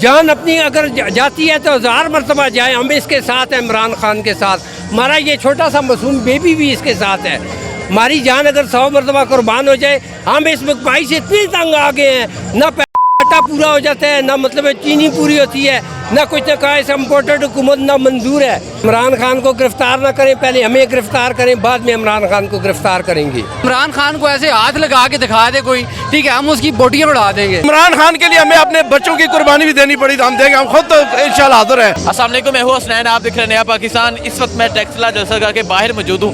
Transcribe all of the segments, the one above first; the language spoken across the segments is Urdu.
جان اپنی اگر جاتی ہے تو 1000 مرتبہ جائے، ہم اس کے ساتھ ہیں، عمران خان کے ساتھ۔ ہمارا یہ چھوٹا سا معصوم بیبی بھی اس کے ساتھ ہے۔ ہماری جان اگر 100 مرتبہ قربان ہو جائے، ہم اس مکمائی سے اتنے تنگ آ گئے ہیں، نہ آٹا پورا ہو جاتا ہے، نہ مطلب چینی پوری ہوتی ہے، نہ کچھ نہ کہا اس امپورٹڈ حکومت نہ منظور ہے۔ عمران خان کو گرفتار نہ کریں، پہلے ہمیں گرفتار کریں، بعد میں عمران خان کو گرفتار کریں گے۔ عمران خان کو ایسے ہاتھ لگا کے دکھا دے کوئی، ٹھیک ہے، ہم اس کی بوٹیاں اڑا دیں گے۔ عمران خان کے لیے ہمیں اپنے بچوں کی قربانی بھی دینی پڑی تو ہم دیں گے، ہم خود تو انشاءاللہ حاضر ہیں۔ السلام علیکم، میں ہوں حسنین، آپ دیکھ رہے ہیں نیا پاکستان۔ اس وقت میں ٹیکسلا جلسہ گاہ کے باہر موجود ہوں۔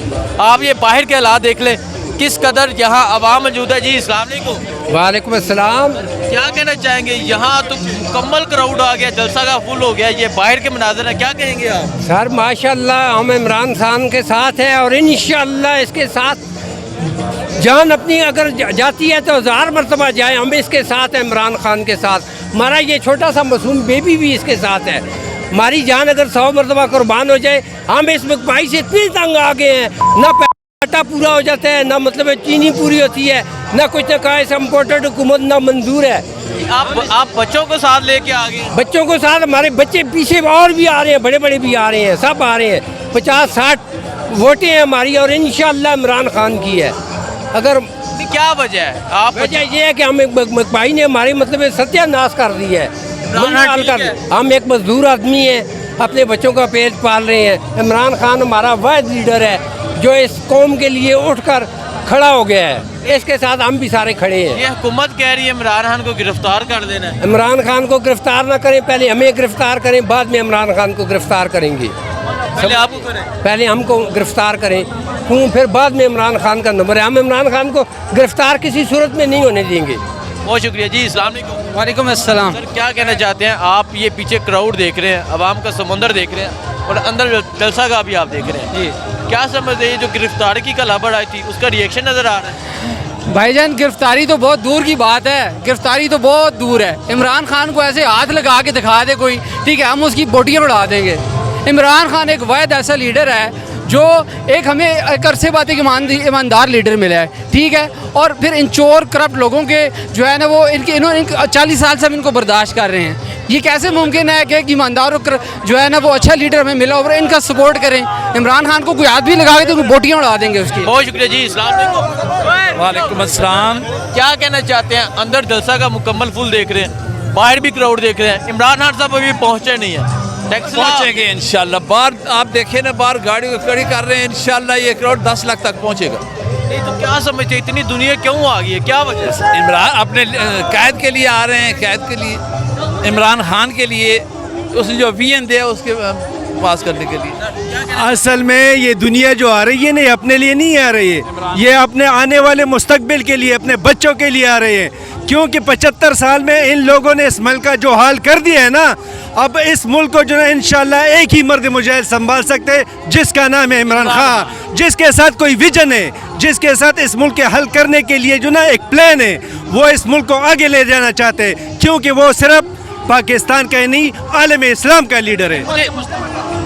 آپ یہ باہر کے حالات دیکھ لیں، کس قدر یہاں عوام موجود ہے۔ جی السلام علیکم۔ وعلیکم السلام۔ کیا کہنا چاہیں گے؟ یہاں تو مکمل کراؤڈ آ گیا، جلسہ گاہ فل ہو گیا، یہ باہر کے مناظر ہیں، کیا کہیں گے آپ؟ سر ماشاءاللہ ہم عمران خان کے ساتھ ہیں، اور انشاءاللہ اس کے ساتھ جان اپنی اگر جاتی ہے تو 1000 مرتبہ جائے، ہم اس کے ساتھ ہیں، عمران خان کے ساتھ۔ ہمارا یہ چھوٹا سا معصوم بیبی بھی اس کے ساتھ ہے۔ ہماری جان اگر 100 مرتبہ قربان ہو جائے، ہم اس مکمائی سے اتنے تنگ آ گئے ہیں، نہ آٹا پورا ہو جاتا ہے، نہ مطلب چینی پوری ہوتی ہے، نہ کچھ نہ کہا اس امپورٹڈ حکومت نہ منظور ہے۔ آپ بچوں کو ساتھ لے کے آ گئے؟ بچوں کو ساتھ، ہمارے بچے پیچھے اور بھی آ رہے ہیں، بڑے بڑے بھی آ رہے ہیں، سب آ رہے ہیں۔ 50-60 ووٹیں ہیں ہماری، اور انشاءاللہ عمران خان کی ہے۔ اگر کیا وجہ ہے؟ آپ وجہ یہ ہے کہ ہم مکبائی نے ہماری مطلب ستیہ ناش کر دی ہے۔ ہم ایک مزدور آدمی ہیں، اپنے بچوں کا پیٹ پال رہے ہیں۔ عمران خان ہمارا واحد لیڈر ہے جو اس قوم کے لیے اٹھ کر کھڑا ہو گیا ہے، اس کے ساتھ ہم بھی سارے کھڑے ہیں۔ یہ حکومت کہہ رہی ہے عمران خان کو گرفتار کر دینا ہے۔ عمران خان کو گرفتار نہ کریں، پہلے ہمیں گرفتار کریں، بعد میں عمران خان کو گرفتار کریں گے۔ پہلے آپ کو کریں؟ پہلے ہم کو گرفتار کریں، پھر بعد میں عمران خان کا نمبر ہے۔ ہم عمران خان کو گرفتار کسی صورت میں نہیں ہونے دیں گے۔ بہت شکریہ جی، السلام علیکم۔ وعلیکم السلام۔ سر کیا کہنا چاہتے ہیں آپ؟ یہ پیچھے کراؤڈ دیکھ رہے ہیں، عوام کا سمندر دیکھ رہے ہیں، اور اندر جلسہ گاہ بھی آپ دیکھ رہے ہیں، جی کیا سمجھتے ہیں جو گرفتاری کی خبر آئی تھی اس کا ریئیکشن نظر آ رہا ہے؟ بھائی جان، گرفتاری تو بہت دور کی بات ہے، گرفتاری تو بہت دور ہے۔ عمران خان کو ایسے ہاتھ لگا کے دکھا دے کوئی، ٹھیک ہے، ہم اس کی بوٹیاں اڑا دیں گے۔ عمران خان ایک واحد ایسا لیڈر ہے جو ایک ہمیں ایک عرصے بعد ایک ایماندار لیڈر ملا ہے، ٹھیک ہے، اور پھر ان چور کرپٹ لوگوں کے جو ہے نا وہ انہوں 40 سال سے ہم ان کو برداشت کر رہے ہیں۔ یہ کیسے ممکن ہے کہ ایک ایماندار جو ہے نا وہ اچھا لیڈر ہمیں ملا اور ان کا سپورٹ کریں؟ عمران خان کو کوئی ہاتھ بھی لگا کے تو بوٹیاں اڑا دیں گے اس کی۔ بہت شکریہ جی، السلام علیکم۔ وعلیکم السلام۔ کیا کہنا چاہتے ہیں؟ اندر جلسہ کا مکمل فل دیکھ رہے ہیں، باہر بھی کراؤڈ دیکھ رہے ہیں، عمران خان صاحب ابھی پہنچے نہیں ہیں، پہنچیں گے انشاءاللہ۔ باہر آپ دیکھیں نا، باہر گاڑی کو کھڑی کر رہے ہیں، انشاءاللہ یہ کراؤڈ 10 لاکھ تک پہنچے گا۔ نہیں تو کیا سمجھتے ہیں اتنی دنیا کیوں آ گئی ہے، کیا وجہ ہے؟ عمران اپنے قید کے لیے آ رہے ہیں، قید کے لیے، عمران خان کے لیے، اس نے جو وین دیا اس کے پاس کرنے کے لیے۔ اصل میں یہ دنیا جو آ رہی ہے نا، یہ اپنے لیے نہیں آ رہی ہے، یہ اپنے آنے والے مستقبل کے لیے، اپنے بچوں کے لیے آ رہے ہیں، کیونکہ 75 سال میں ان لوگوں نے اس ملک کا جو حال کر دیا ہے نا، اب اس ملک کو جو ہے انشاءاللہ ایک ہی مرد مجاہد سنبھال سکتے ہیں، جس کا نام ہے عمران خان، جس کے ساتھ کوئی ویژن ہے، جس کے ساتھ اس ملک کے حل کرنے کے لیے جو نا ایک پلان ہے، وہ اس ملک کو آگے لے جانا چاہتے ہیں، کیونکہ وہ صرف پاکستان کا نہیں، عالم اسلام کا لیڈر ہے۔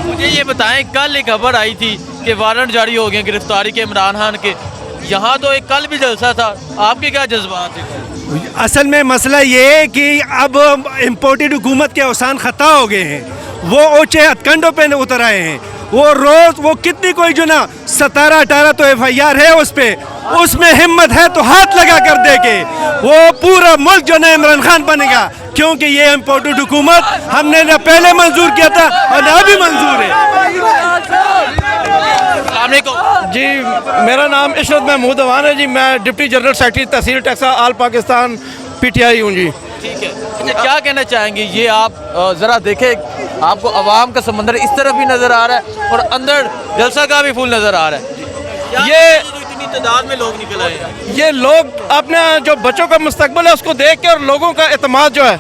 مجھے یہ بتائیں، کل ایک خبر آئی تھی کہ وارنٹ جاری ہو گئے گرفتاری کے عمران خان کے، یہاں تو ایک کل بھی جلسہ تھا، آپ کے کیا جذبات ہیں؟ اصل میں مسئلہ یہ ہے کہ اب امپورٹڈ حکومت کے اوسان خطا ہو گئے ہیں، وہ اونچے ہتھ کنڈوں پہ اتر آئے ہیں، وہ روز وہ کتنی کوئی جو نا 17-18 تو FIR ہے اس پہ، اس میں ہمت ہے تو ہاتھ لگا کر دے کے وہ پورا ملک جو نا عمران خان بنے گا، کیونکہ یہ امپورٹڈ حکومت ہم نے نہ پہلے منظور کیا تھا اور نہ ابھی منظور ہے۔ السلام علیکم جی، میرا نام عشرت محمود اوان ہے جی، میں ڈپٹی جنرل سیکرٹری تحصیل ٹیکسا آل پاکستان PTI ہوں جی۔ ٹھیک ہے، اچھا کیا کہنا چاہیں گے؟ یہ آپ ذرا دیکھیں، آپ کو عوام کا سمندر اس طرف بھی نظر آ رہا ہے اور اندر جلسہ کا بھی فل نظر آ رہا ہے، یہ اتنی تعداد میں لوگ نکل آئے ہیں۔ یہ لوگ اپنے جو بچوں کا مستقبل ہے اس کو دیکھ کے، اور لوگوں کا اعتماد جو ہے،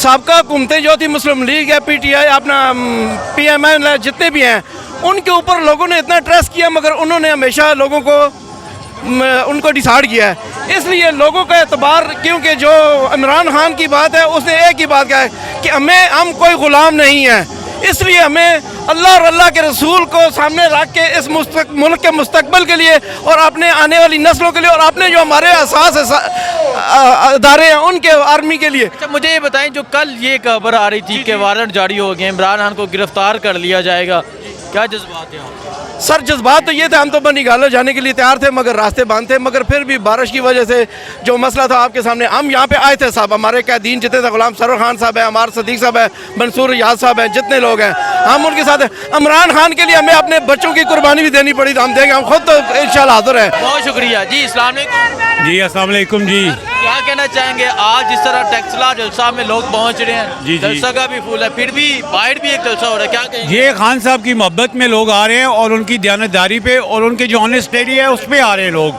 سابقہ حکومتیں جو تھی، مسلم لیگ ہے، PTI، اپنا PMN ہے، جتنے بھی ہیں، ان کے اوپر لوگوں نے اتنا ٹرسٹ کیا، مگر انہوں نے ہمیشہ لوگوں کو ان کو ڈیسائیڈ کیا ہے، اس لیے لوگوں کا اعتبار، کیونکہ جو عمران خان کی بات ہے اس نے ایک ہی بات کہا ہے کہ ہم کوئی غلام نہیں ہیں، اس لیے ہمیں اللہ اور اللہ کے رسول کو سامنے رکھ کے اس ملک کے مستقبل کے لیے اور اپنے آنے والی نسلوں کے لیے اور اپنے جو ہمارے اساس ادارے ہیں ان کے آرمی کے لیے. اچھا مجھے یہ بتائیں، جو کل یہ خبر آ رہی تھی کہ وارنٹ جاری ہو گئے، عمران خان کو گرفتار کر لیا جائے گا، کیا جذبات ہیں آپ؟ سر جذبات تو یہ تھے، ہم تو بنی گالو جانے کے لیے تیار تھے مگر راستے بند تھے، مگر پھر بھی بارش کی وجہ سے جو مسئلہ تھا آپ کے سامنے، ہم یہاں پہ آئے تھے صاحب، ہمارے قیدین جتنے تھے، غلام سرور خان صاحب ہیں، عمار صدیق صاحب ہیں، منصور ریاض صاحب ہیں، جتنے لوگ ہیں ہم ان کے ساتھ ہیں. عمران خان کے لیے ہمیں اپنے بچوں کی قربانی بھی دینی پڑی تو ہم دیں گے، ہم خود تو انشاءاللہ حاضر ہیں. بہت شکریہ جی. السلام علیکم جی السلام علیکم جی. کیا کہنا چاہیں گے آج جس طرح ٹیکسلا جلسہ میں لوگ پہنچ رہے ہیں، جی. جلسہ کا بھی پھول ہے، پھر بھی باہر بھی ایک جلسہ ہو رہا ہے، کیا کہیں گے؟ یہ خان صاحب کی محبت میں لوگ آ رہے ہیں اور ان کی دیانتداری پہ اور ان کے جو آنیسٹ ایریا ہے اس پہ آ رہے ہیں لوگ.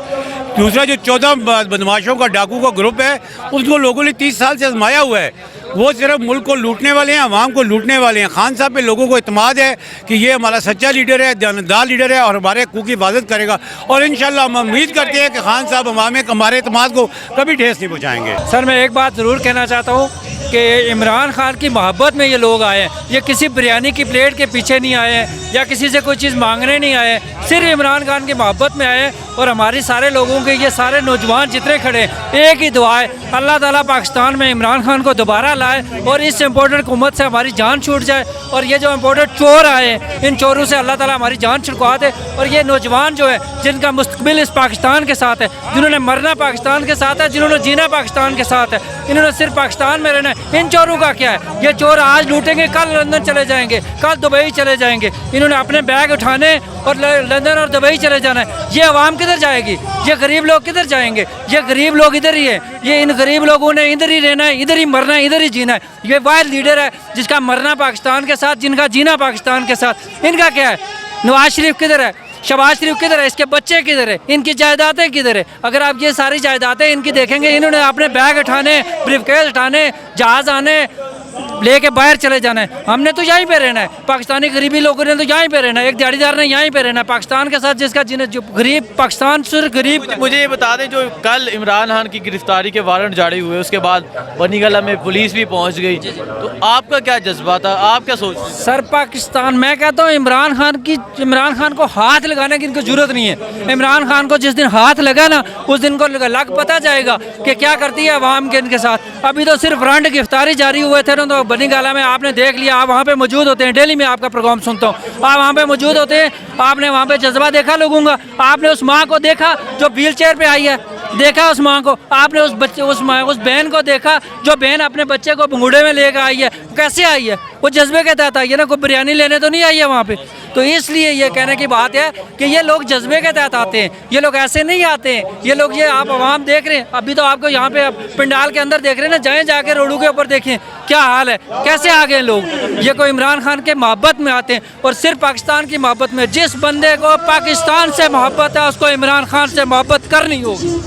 دوسرا جو 14 بدماشوں کا ڈاکو کا گروپ ہے اس کو لوگوں نے 30 سال سے آزمایا ہوا ہے. وہ صرف ملک کو لوٹنے والے ہیں، عوام کو لوٹنے والے ہیں. خان صاحب پہ لوگوں کو اعتماد ہے کہ یہ ہمارا سچا لیڈر ہے، دیانتدار لیڈر ہے اور ہمارے حقوق کی حفاظت کرے گا، اور انشاءاللہ ہم امید کرتے ہیں کہ خان صاحب ہمارے اعتماد کو کبھی ٹھیس نہیں پہنچائیں گے. سر میں ایک بات ضرور کہنا چاہتا ہوں کہ عمران خان کی محبت میں یہ لوگ آئے ہیں، یہ کسی بریانی کی پلیٹ کے پیچھے نہیں آئے ہیں یا کسی سے کوئی چیز مانگنے نہیں آئے ہیں، صرف عمران خان کی محبت میں آئے ہیں. اور ہماری سارے لوگوں کے یہ سارے نوجوان جتنے کھڑے ہیں، ایک ہی دعا ہے، اللہ تعالیٰ پاکستان میں عمران خان کو دوبارہ لائے اور اس امپورٹڈ حکومت سے ہماری جان چھوٹ جائے، اور یہ جو امپورٹڈ چور آئے ہیں ان چوروں سے اللہ تعالیٰ ہماری جان چھڑکوا دے. اور یہ نوجوان جو ہے جن کا مستقبل اس پاکستان کے ساتھ ہے، جنہوں نے مرنا پاکستان کے ساتھ ہے، جنہوں نے جینا پاکستان کے ساتھ ہے، انہوں نے صرف پاکستان میں رہنا ہے. ان چوروں کا کیا ہے؟ یہ چور آج لوٹیں گے، کل لندن چلے جائیں گے، کل دبئی چلے جائیں گے. انہوں نے اپنے بیگ اٹھانے اور لندن اور دبئی چلے جانا ہے. یہ عوام کدھر جائے گی؟ یہ غریب لوگ کدھر جائیں گے؟ یہ غریب لوگ ادھر ہی ہیں. یہ ان غریب لوگوں نے ادھر ہی رہنا ہے، ادھر ہی مرنا ہے، ادھر ہی جینا ہے. یہ واحد لیڈر ہے جس کا مرنا پاکستان کے ساتھ، جن کا جینا پاکستان کے ساتھ. ان کا کیا ہے؟ نواز شریف کدھر ہے؟ شہباز شریف کدھر ہے؟ اس کے بچے کدھر ہے؟ ان کی جائیدادیں کدھر ہے؟ اگر آپ یہ ساری جائیدادیں ان کی دیکھیں گے، انہوں نے اپنے بیگ اٹھانے، بریف کیس اٹھانے، جہاز آنے، لے کے باہر چلے جانا ہے. ہم نے تو یہیں پہ رہنا ہے، پاکستانی غریبی لوگوں نے تو یہیں پہ رہنا ہے، ایک دیہڑی دار نے یہیں پہ رہنا ہے پاکستان کے ساتھ، جس کا جو غریب پاکستان صرف غریب. مجھے یہ بتا دیں، جو کل عمران خان کی گرفتاری کے وارنٹ جاری ہوئے اس کے بعد بنی گالہ میں پولیس بھی پہنچ گئی، تو آپ کا کیا جذبہ تھا، آپ کیا سوچ؟ سر پاکستان، میں کہتا ہوں عمران خان کو ہاتھ لگانے کی ان کو ضرورت نہیں ہے. عمران خان کو جس دن ہاتھ لگا نا اس دن کو لگ پتہ جائے گا کہ کیا کرتی ہے عوام کے ان کے ساتھ. ابھی تو صرف وارنٹ گرفتاری جاری ہوئے تھے نا، تو بنی گالہ میں آپ نے دیکھ لیا، آپ وہاں پہ موجود ہوتے ہیں، ڈیلی میں آپ کا پروگرام سنتا ہوں، آپ وہاں پہ موجود ہوتے ہیں، آپ نے وہاں پہ جذبہ دیکھا لوگوں کا. آپ نے اس ماں کو دیکھا جو ویل چیئر پہ آئی ہے، دیکھا اس ماں کو. آپ نے اس بہن کو دیکھا جو بہن اپنے بچے کو بنگوڑے میں لے کے آئی ہے. کیسے آئی ہے؟ وہ جذبے کے تحت آئی ہے نا، کوئی بریانی لینے تو نہیں آئی ہے وہاں پہ. تو اس لیے یہ کہنے کی بات ہے کہ یہ لوگ جذبے کے تحت آتے ہیں، یہ لوگ ایسے نہیں آتے ہیں. یہ لوگ، یہ آپ عوام دیکھ رہے ہیں، ابھی تو آپ کو یہاں پہ پنڈال کے اندر دیکھ رہے ہیں نا، جائیں جا کے روڈوں کے اوپر دیکھیں کیا حال ہے، کیسے آ گئے لوگ. یہ کوئی عمران خان کے محبت میں آتے ہیں اور صرف پاکستان کی محبت میں. جس بندے کو پاکستان سے محبت ہے اس کو عمران خان سے محبت کرنی ہوگی.